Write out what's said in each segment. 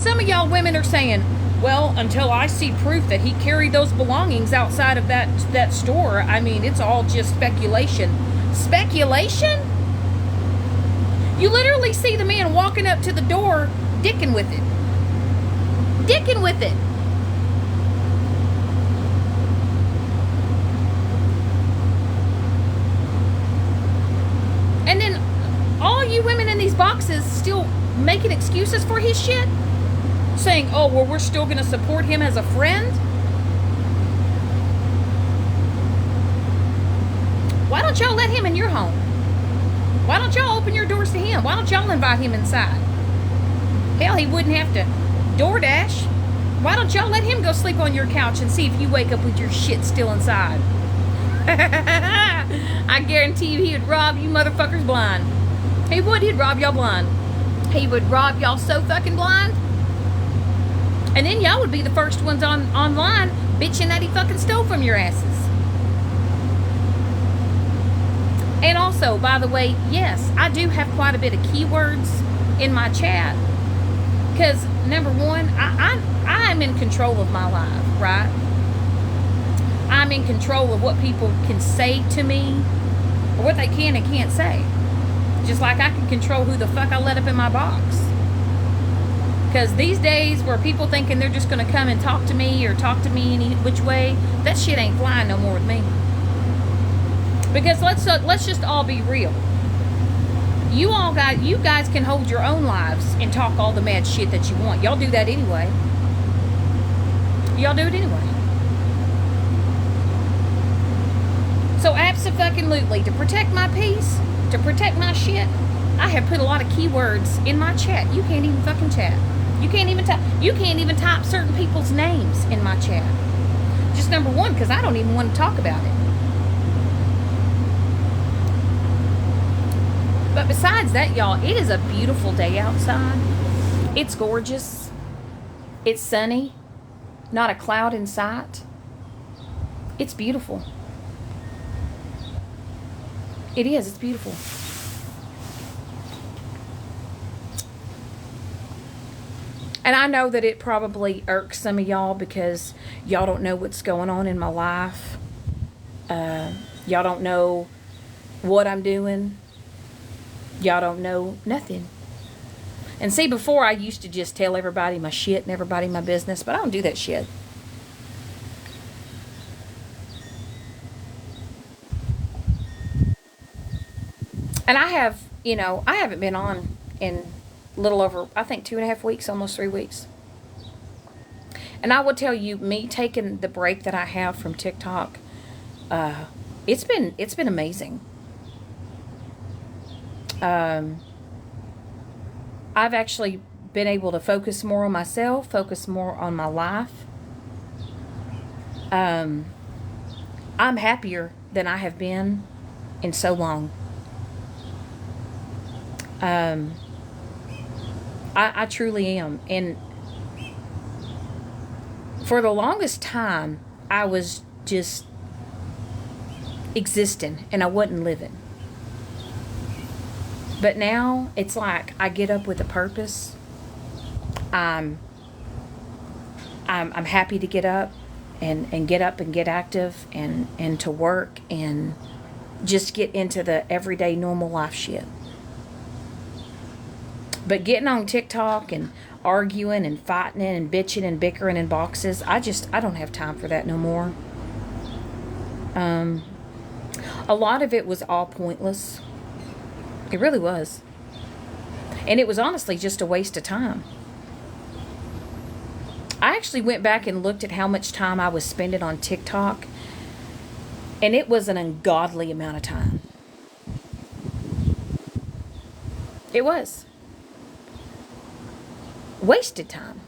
Some of y'all women are saying, well, until I see proof that he carried those belongings outside of that store, I mean, it's all just speculation. Speculation? You literally see the man walking up to the door, dicking with it. Dicking with it. And then all you women in these boxes still making excuses for his shit, saying, oh, well, we're still going to support him as a friend. Why don't y'all let him in your home? Why don't y'all open your doors to him? Why don't y'all invite him inside? Hell, he wouldn't have to DoorDash. Why don't y'all let him go sleep on your couch and see if you wake up with your shit still inside? I guarantee you he would rob you motherfuckers blind. He would. He'd rob y'all blind. He would rob y'all so fucking blind. And then y'all would be the first ones online bitching that he fucking stole from your asses. And also, by the way, yes, I do have quite a bit of keywords in my chat. Because, number one, I'm in control of my life, right? I'm in control of what people can say to me, or what they can and can't say. Just like I can control who the fuck I let up in my box. Because these days, where people thinking they're just going to come and talk to me, or talk to me any which way, that shit ain't flying no more with me. Because let's just all be real. You guys can hold your own lives and talk all the mad shit that you want. Y'all do that anyway. Y'all do it anyway. So abso-fucking-lutely, to protect my peace, to protect my shit, I have put a lot of keywords in my chat. You can't even fucking chat. You can't even type certain people's names in my chat. Just number one, because I don't even want to talk about it. But besides that, y'all, it is a beautiful day outside. It's gorgeous. It's sunny. Not a cloud in sight. It's beautiful. It is. It's beautiful. And I know that it probably irks some of y'all because y'all don't know what's going on in my life. Y'all don't know what I'm doing. Y'all don't know nothing. And see, before I used to just tell everybody my shit and everybody my business, but I don't do that shit. And I haven't been on in a little over, I think 2.5 weeks, almost 3 weeks. And I will tell you, me taking the break that I have from TikTok, it's been amazing. I've actually been able to focus more on myself, focus more on my life. I'm happier than I have been in so long. I truly am. And for the longest time, I was just existing and I wasn't living. But now it's like I get up with a purpose. I'm happy to get up and get up and get active and to work and just get into the everyday normal life shit. But getting on TikTok and arguing and fighting and bitching and bickering in boxes, I don't have time for that no more. A lot of it was all pointless. It really was. And it was honestly just a waste of time. I actually went back and looked at how much time I was spending on TikTok, and it was an ungodly amount of time. It was. Wasted time.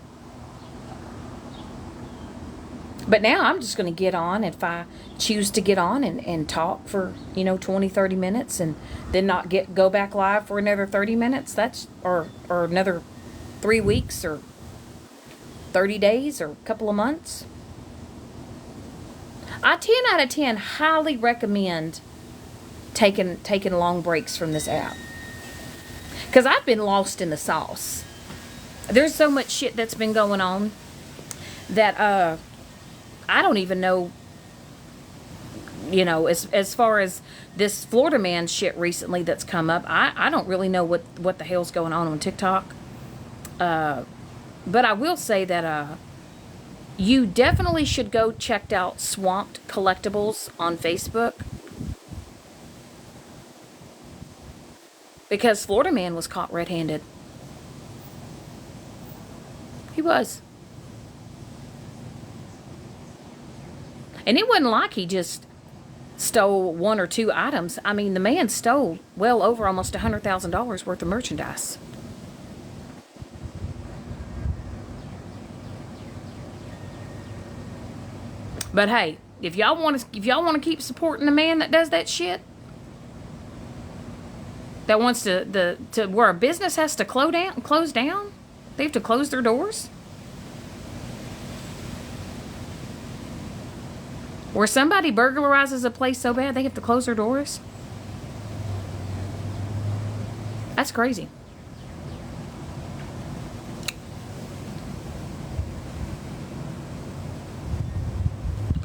But now I'm just going to get on, if I choose to get on and talk for 20, 30 minutes and then not go back live for another 30 minutes, or another 3 weeks or 30 days or a couple of months. I 10 out of 10 highly recommend taking long breaks from this app, because I've been lost in the sauce. There's so much shit that's been going on that I don't even know, as far as this Florida man shit recently that's come up. I don't really know what the hell's going on TikTok. But I will say that you definitely should go check out Swamped Collectibles on Facebook, because Florida man was caught red-handed. He was. And it wasn't like he just stole one or two items. I mean, the man stole well over almost $100,000 worth of merchandise. But hey, if y'all want to keep supporting the man that does that shit, that wants to where a business has to close down, they have to close their doors. Where somebody burglarizes a place so bad they have to close their doors. That's crazy.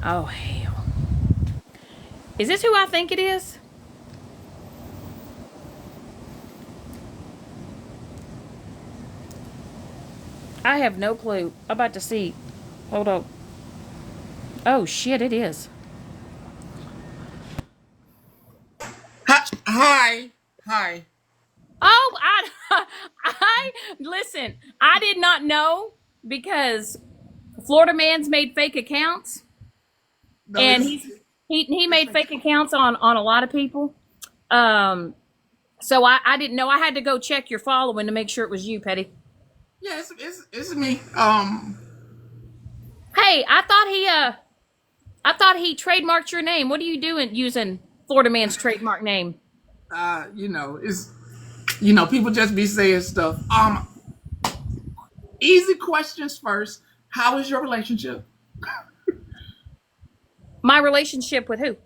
Oh, hell. Is this who I think it is? I have no clue. I'm about to see. Hold on. Oh, shit, it is. Hi. Hi. Oh, I listen, I did not know, because Florida man's made fake accounts. No, And he made fake accounts on a lot of people. So I didn't know. I had to go check your following to make sure it was you, Petty. yeah, it's me. Hey, I thought he trademarked your name. What are you doing using Florida man's trademark name? It's people just be saying stuff. Easy questions first. How is your relationship? My relationship with who?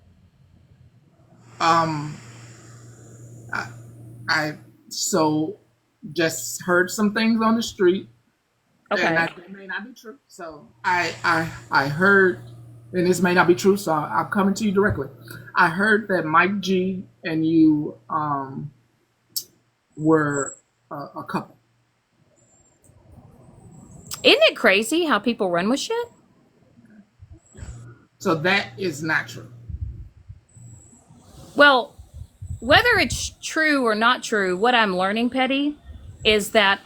Um, I, I so just heard some things on the street, and Okay. they may not be true. So I heard, and this may not be true. So I'm coming to you directly. I heard that Mike G and you were a couple. Isn't it crazy how people run with shit? So that is not true. Well, whether it's true or not true, what I'm learning, Petty, is that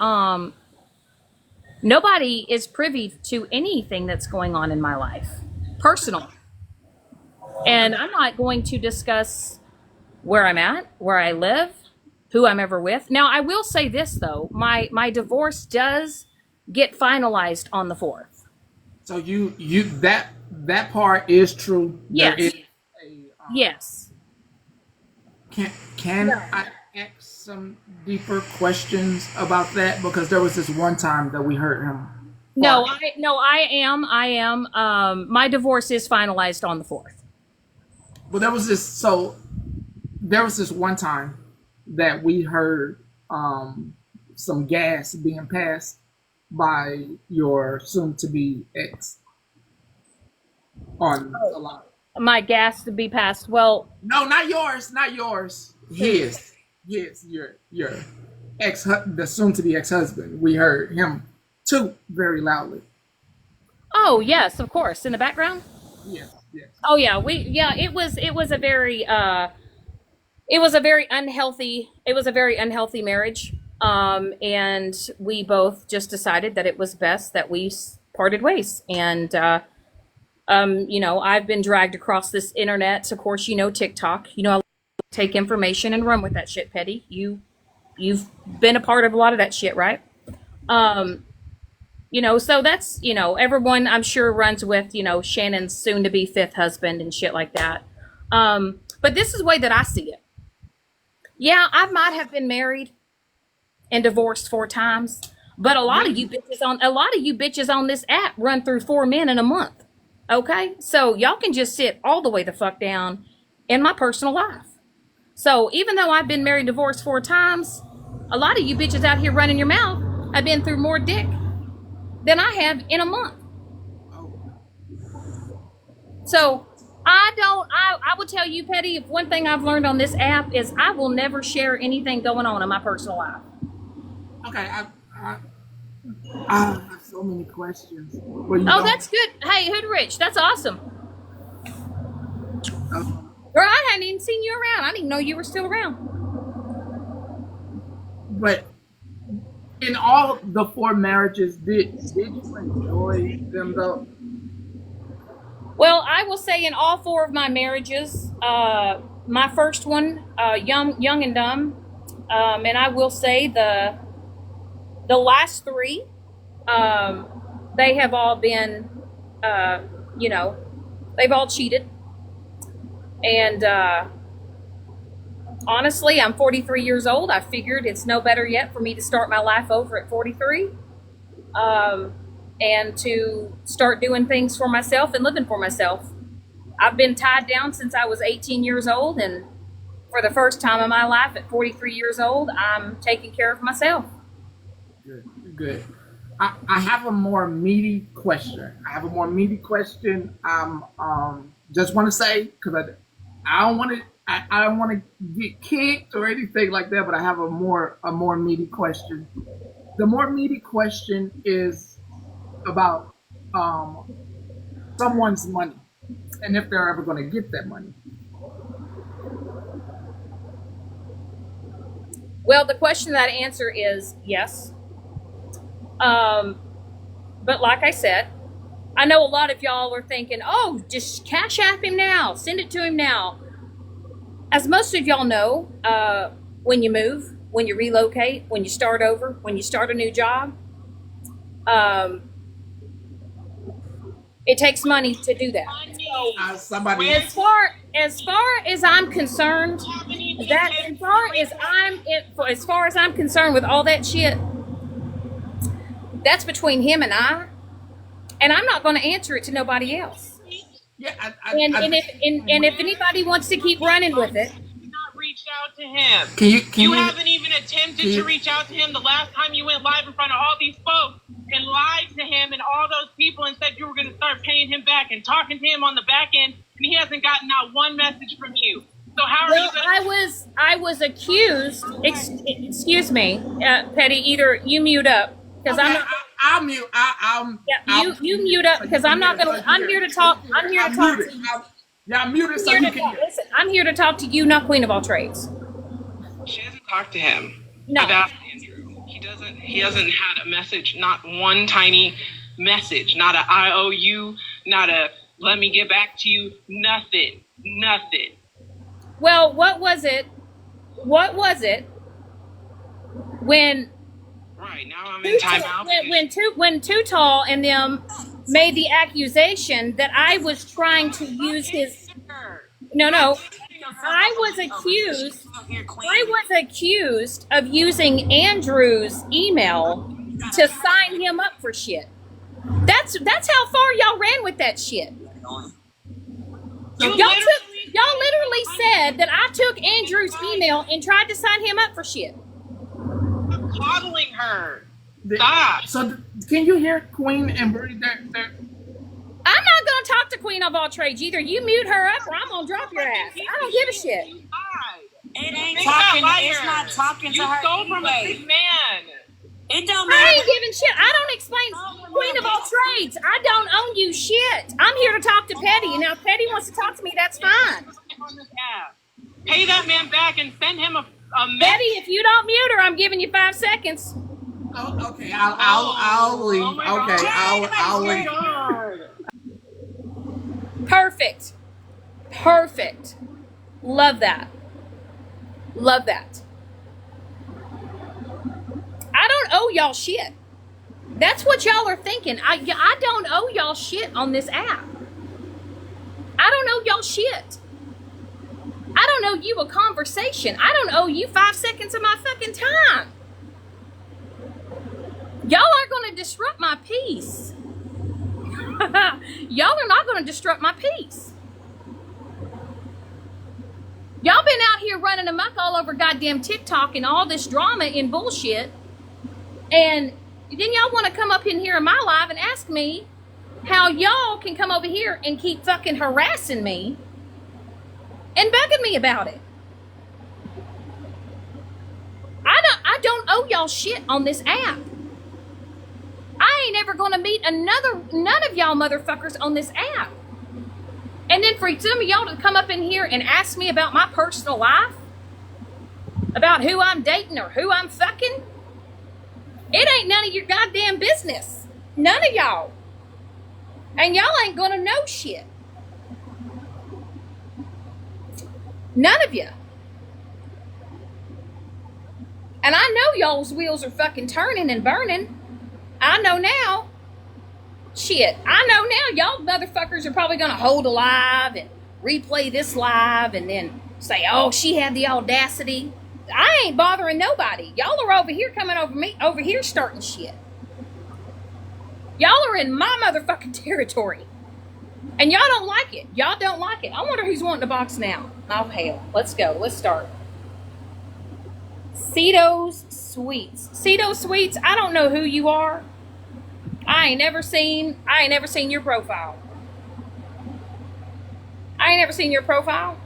nobody is privy to anything that's going on in my life, personal. And I'm not going to discuss where I'm at, where I live, who I'm ever with. Now, I will say this though: my divorce does get finalized on the 4th. So you that part is true. There Yes. is a Yes. can I ask some deeper questions about that, because there was this one time that we heard him No, fart. I am. My divorce is finalized on the 4th. But there was this one time that we heard some gas being passed by your soon to be ex on a lot. My gas to be passed. Well, No, not yours, not yours. His, your ex, the soon to be ex husband. We heard him toot very loudly. oh yes, of course, in the background. Yes, yes. Oh yeah, it was a very unhealthy marriage. And we both just decided that it was best that we parted ways. And I've been dragged across this internet. Of course, TikTok. I take information and run with that shit, Petty. You've been a part of a lot of that shit, right? Um, so that's, everyone I'm sure runs with, Shannon's soon to be fifth husband and shit like that. But this is the way that I see it. Yeah, I might have been married and divorced 4 times, but a lot of you bitches on this app run through 4 men in a month. Okay? So y'all can just sit all the way the fuck down in my personal life. So even though I've been married, divorced 4 times, a lot of you bitches out here running your mouth I've been through more dick than I have in a month. So I would tell you, Petty, if one thing I've learned on this app is I will never share anything going on in my personal life. Okay, I have so many questions. Well, that's good. Hey, Hood Rich, that's awesome. Girl, I hadn't even seen you around. I didn't even know you were still around. But in all the 4 marriages, did you enjoy them though? Well, I will say in all 4 of my marriages, my first one, young and dumb, and I will say the last 3, they have all been, they've all cheated. And honestly, I'm 43 years old. I figured it's no better yet for me to start my life over at 43. And to start doing things for myself and living for myself. I've been tied down since I was 18 years old, and for the first time in my life at 43 years old, I'm taking care of myself. Good. I have a more meaty question. Just want to say, because I don't want to get kicked or anything like that, but I have a more meaty question. The more meaty question is about someone's money and if they're ever going to get that money. Well, the question that I answer is yes. But like I said, I know a lot of y'all are thinking, oh, just cash app him now, send it to him now. As most of y'all know, when you move, when you relocate, when you start over, when you start a new job, it takes money to do that. So, as far as I'm concerned, as far as I'm concerned with all that shit, that's between him and I, and I'm not going to answer it to nobody else. Yeah, if anybody wants to keep running with it. Reached out to him. You haven't even attempted to reach out to him the last time you went live in front of all these folks and lied to him and all those people and said you were going to start paying him back and talking to him on the back end, and he hasn't gotten out one message from you. So how are you going to... I was accused, excuse me, Petty, either you mute up, because I'm not... I'll mute. You mute up, because I'm not going to... I'm here to talk. I'm here to talk to you. Yeah, I'm muted so you can... Listen, I'm here to talk to you, not Queen of all trades. She hasn't talked to him. No. I've asked Andrew. He hasn't had a message, not one tiny message, not a I owe you, not a let me get back to you, nothing. Well, what was it when... Right, now I'm in timeout. When Too Tall and them made the accusation that I was trying to use his... No. I was accused of using Andrew's email to sign him up for shit. That's how far y'all ran with that shit. Y'all literally said that I took Andrew's email and tried to sign him up for shit. Coddling her. Stop. So can you hear Queen and Bree? I'm not going to talk to Queen of all trades. Either you mute her up or I'm going to drop your ass. I don't give a shit. It ain't talking. It's not talking to her. You stole from a big man. It don't matter. I ain't giving shit. I don't explain Queen of all trades. I don't own you shit. I'm here to talk to Petty, and now Petty wants to talk to me. That's fine. Pay that man back and send him a Petty, if you don't mute her, I'm giving you 5 seconds. Oh, okay, I'll leave. Okay, I'll leave. Perfect. Love that. I don't owe y'all shit. That's what y'all are thinking. I don't owe y'all shit on this app. I don't owe y'all shit. I don't owe you a conversation. I don't owe you 5 seconds of my fucking time. Y'all are going to disrupt my peace. Y'all are not going to disrupt my peace. Y'all been out here running amok all over goddamn TikTok and all this drama and bullshit. And Then y'all want to come up in here in my live and ask me how y'all can come over here and keep fucking harassing me and bugging me about it. I don't owe y'all shit on this app. I ain't ever gonna meet none of y'all motherfuckers on this app. And then for some of y'all to come up in here and ask me about my personal life, about who I'm dating or who I'm fucking, it ain't none of your goddamn business. None of y'all. And y'all ain't gonna know shit. None of you. And I know y'all's wheels are fucking turning and burning. I know now. Shit, I know now y'all motherfuckers are probably gonna hold a live and replay this live and then say, oh, she had the audacity. I ain't bothering nobody. Y'all are over here coming over here starting shit. Y'all are in my motherfucking territory. And y'all don't like it. Y'all don't like it. I wonder who's wanting to box now. Oh, hell. Let's go. Let's start. Cito's Sweets. Cito Sweets, I don't know who you are. I ain't never seen your profile. I ain't never seen your profile.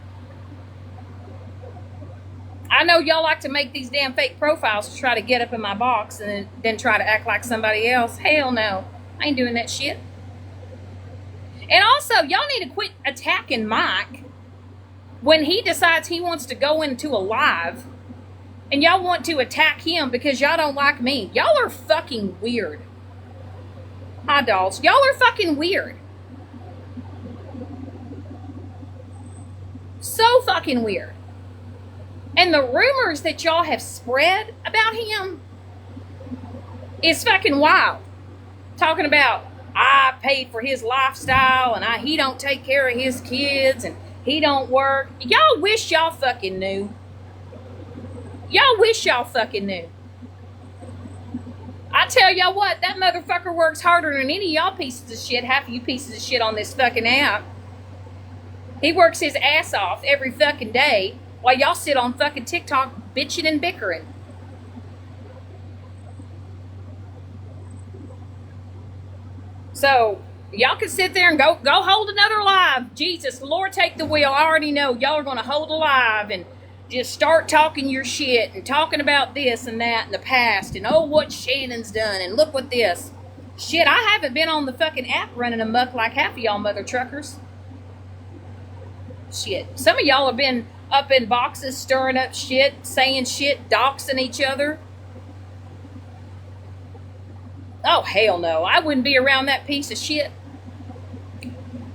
I know y'all like to make these damn fake profiles to try to get up in my box and then try to act like somebody else. Hell no. I ain't doing that shit. And also, y'all need to quit attacking Mike when he decides he wants to go into a live and y'all want to attack him because y'all don't like me. Y'all are fucking weird. Hi, dolls. Y'all are fucking weird. So fucking weird. And the rumors that y'all have spread about him is fucking wild. Talking about, I paid for his lifestyle and he don't take care of his kids and he don't work. Y'all wish y'all fucking knew. Y'all wish y'all fucking knew. I tell y'all what, that motherfucker works harder than any of y'all pieces of shit, half of you pieces of shit on this fucking app. He works his ass off every fucking day while y'all sit on fucking TikTok bitching and bickering. So, y'all can sit there and go hold another live. Jesus, Lord, take the wheel. I already know y'all are going to hold a live and just start talking your shit and talking about this and that in the past and oh, what Shannon's done and look what this. Shit, I haven't been on the fucking app running amok like half of y'all mother truckers. Shit, some of y'all have been up in boxes stirring up shit, saying shit, doxing each other. Oh, hell no. I wouldn't be around that piece of shit.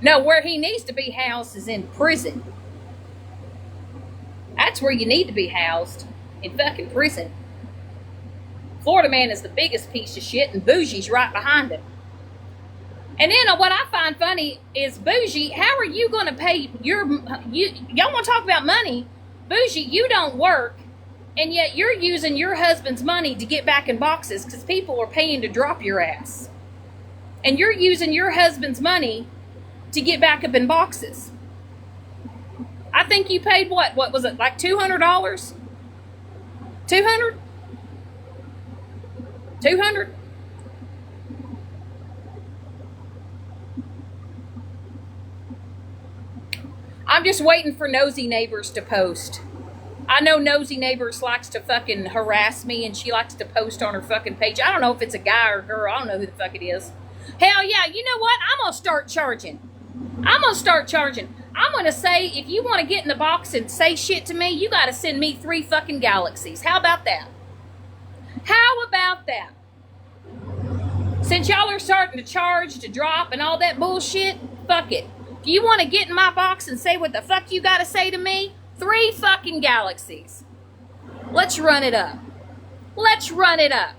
No, where he needs to be housed is in prison. That's where you need to be housed. In fucking prison. Florida man is the biggest piece of shit and Bougie's right behind him. And then what I find funny is Bougie, how are you going to pay y'all want to talk about money? Bougie, you don't work. And yet you're using your husband's money to get back in boxes because people are paying to drop your ass. And you're using your husband's money to get back up in boxes. I think you paid what was it, like $200? $200? $200? I'm just waiting for Nosy Neighbors to post. I know Nosy Neighbors likes to fucking harass me and she likes to post on her fucking page. I don't know if it's a guy or a girl. I don't know who the fuck it is. Hell yeah, you know what? I'm going to start charging. I'm going to say, if you want to get in the box and say shit to me, you got to send me 3 fucking galaxies. How about that? How about that? Since y'all are starting to charge, to drop, and all that bullshit, fuck it. If you want to get in my box and say what the fuck you got to say to me, 3 fucking galaxies. Let's run it up. Let's run it up.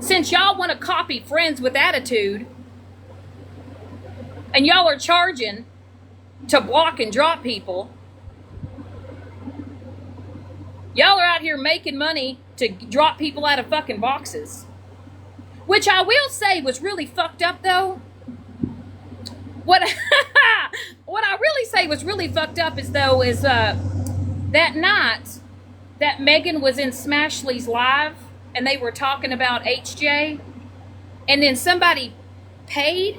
Since y'all want to copy Friends with Attitude, and y'all are charging to block and drop people, y'all are out here making money to drop people out of fucking boxes. Which I will say was really fucked up, though. What I really say was really fucked up is that night that Megan was in Smashley's live and they were talking about HJ, and then somebody paid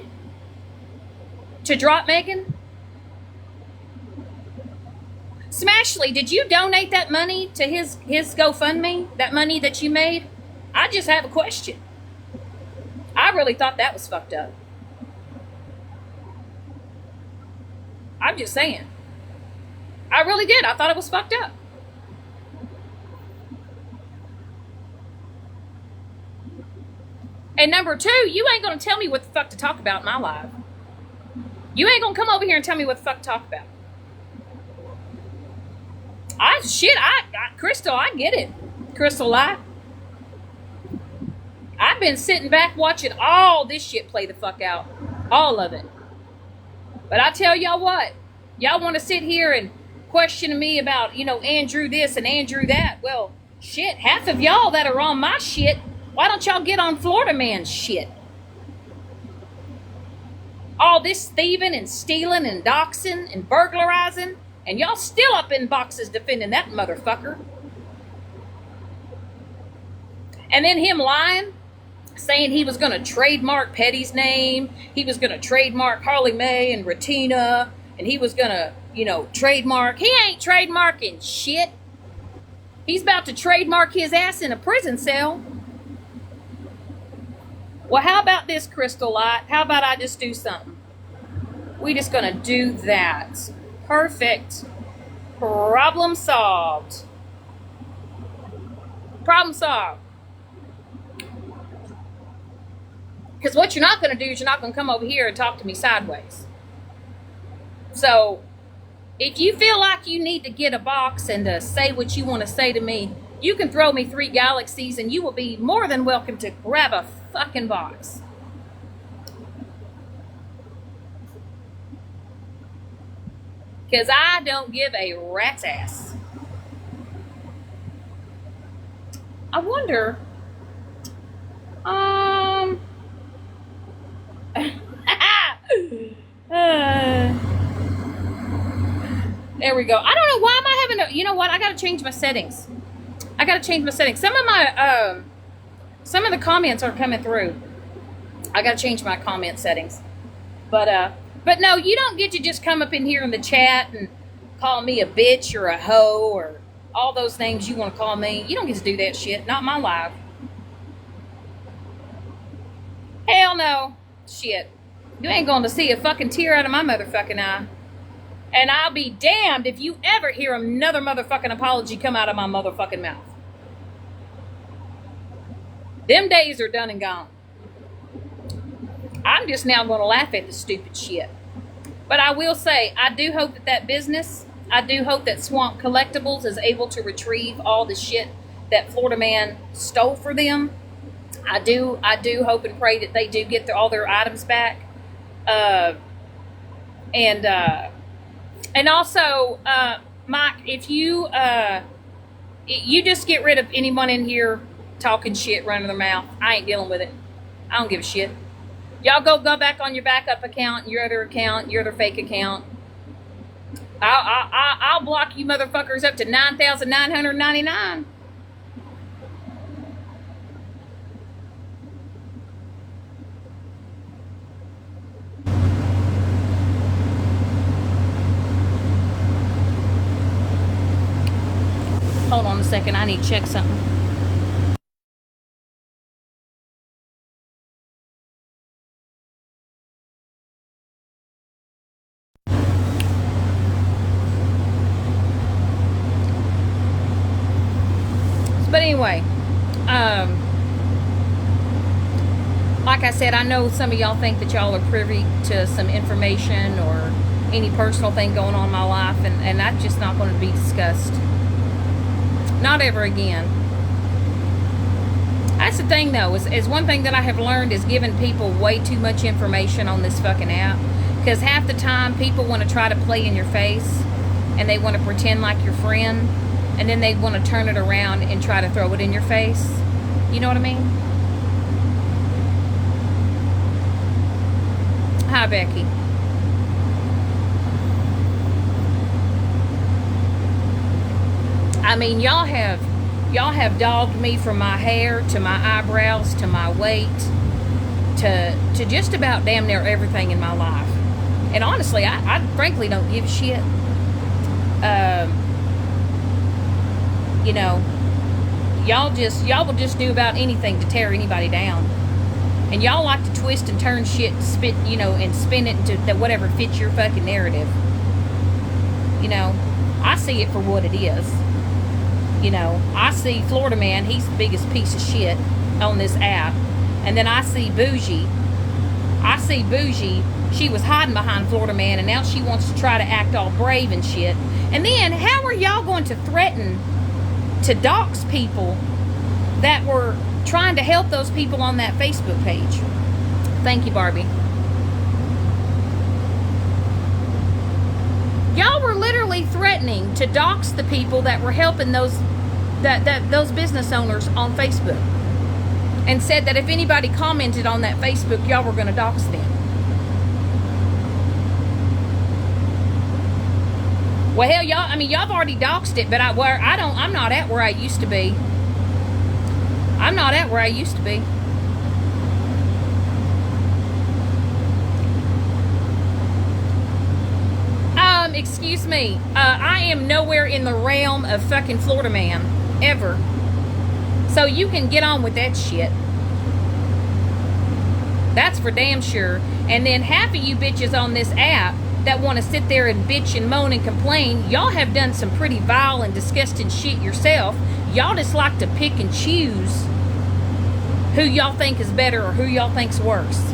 to drop Megan? Smashley, did you donate that money to his GoFundMe? That money that you made? I just have a question. I really thought that was fucked up. I'm just saying. I really did. I thought it was fucked up. And number two, you ain't gonna tell me what the fuck to talk about in my life. You ain't gonna come over here and tell me what the fuck to talk about. Crystal, I get it. Crystal Light. I've been sitting back watching all this shit play the fuck out. All of it. But I tell y'all what, y'all want to sit here and question me about, Andrew this and Andrew that. Well, shit, half of y'all that are on my shit, why don't y'all get on Florida Man's shit? All this thieving and stealing and doxing and burglarizing, and y'all still up in boxes defending that motherfucker. And then him lying, saying he was going to trademark Petty's name, he was going to trademark Harley Mae and Ratina, and he was going to, trademark. He ain't trademarking shit. He's about to trademark his ass in a prison cell. Well, how about this, Crystal Light? How about I just do something? We just going to do that. Perfect. Problem solved. Problem solved. Because what you're not going to do is you're not going to come over here and talk to me sideways. So, if you feel like you need to get a box and to say what you want to say to me, you can throw me 3 galaxies and you will be more than welcome to grab a fucking box. Because I don't give a rat's ass. I wonder, there we go. I don't know why am I having you know what? I got to change my settings. Some of my, some of the comments are coming through. I got to change my comment settings. But no, you don't get to just come up in here in the chat and call me a bitch or a hoe or all those names you want to call me. You don't get to do that shit. Not my life. Hell no. Shit. You ain't going to see a fucking tear out of my motherfucking eye. And I'll be damned if you ever hear another motherfucking apology come out of my motherfucking mouth. Them days are done and gone. I'm just now going to laugh at the stupid shit. But I will say, I do hope that business, I do hope that Swamp Collectibles is able to retrieve all the shit that Florida Man stole for them. I do hope and pray that they do get all their items back. And also, Mike, if you just get rid of anyone in here talking shit, running their mouth, I ain't dealing with it. I don't give a shit. Y'all go back on your backup account, your other fake account. I'll block you motherfuckers up to 9,999. Hold on a second, I need to check something. But anyway, like I said, I know some of y'all think that y'all are privy to some information or any personal thing going on in my life, and that's just not going to be discussed. Not ever again. That's the thing, though, is one thing that I have learned is giving people way too much information on this fucking app. Because half the time, people want to try to play in your face, and they want to pretend like your friend, and then they want to turn it around and try to throw it in your face. You know what I mean? Hi, Becky. I mean, y'all have Y'all have dogged me from my hair to my eyebrows to my weight to just about damn near everything in my life. And honestly, I frankly don't give a shit. You know, y'all will just do about anything to tear anybody down. And y'all like to twist and turn shit, spit, you know, and spin it into whatever fits your fucking narrative. You know, I see it for what it is. You know, I see Florida Man, he's the biggest piece of shit on this app. And then I see Bougie. She was hiding behind Florida Man, and now she wants to try to act all brave and shit. And then, how are y'all going to threaten to dox people that were trying to help those people on that Facebook page? Thank you, Barbie. Y'all were literally threatening to dox the people that were helping those business owners on Facebook, and said that if anybody commented on that Facebook, y'all were going to dox them. Well, hell, y'all, I mean, y'all have already doxed it, but I'm not at where I used to be. I'm not at where I used to be. Excuse me. I am nowhere in the realm of fucking Florida Man, ever. So you can get on with that shit. That's for damn sure. And then half of you bitches on this app that want to sit there and bitch and moan and complain, y'all have done some pretty vile and disgusting shit yourself. Y'all just like to pick and choose who y'all think is better or who y'all think's worse.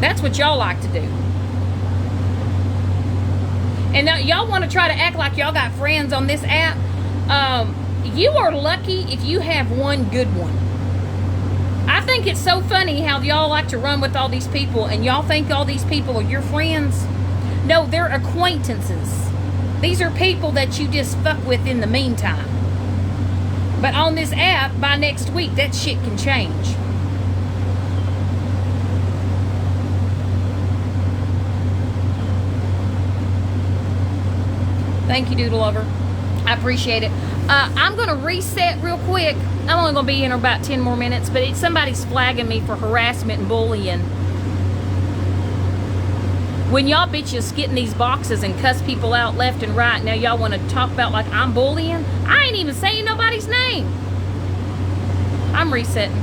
That's what y'all like to do. And now y'all want to try to act like y'all got friends on this app. You are lucky if you have one good one. I think it's so funny how y'all like to run with all these people and y'all think all these people are your friends. No, they're acquaintances. These are people that you just fuck with in the meantime. But on this app, by next week, that shit can change. Thank you, Doodle Lover. I appreciate it. I'm going to reset real quick. I'm only going to be in about 10 more minutes, but somebody's flagging me for harassment and bullying. When y'all bitches get in these boxes and cuss people out left and right, now y'all want to talk about like I'm bullying? I ain't even saying nobody's name. I'm resetting.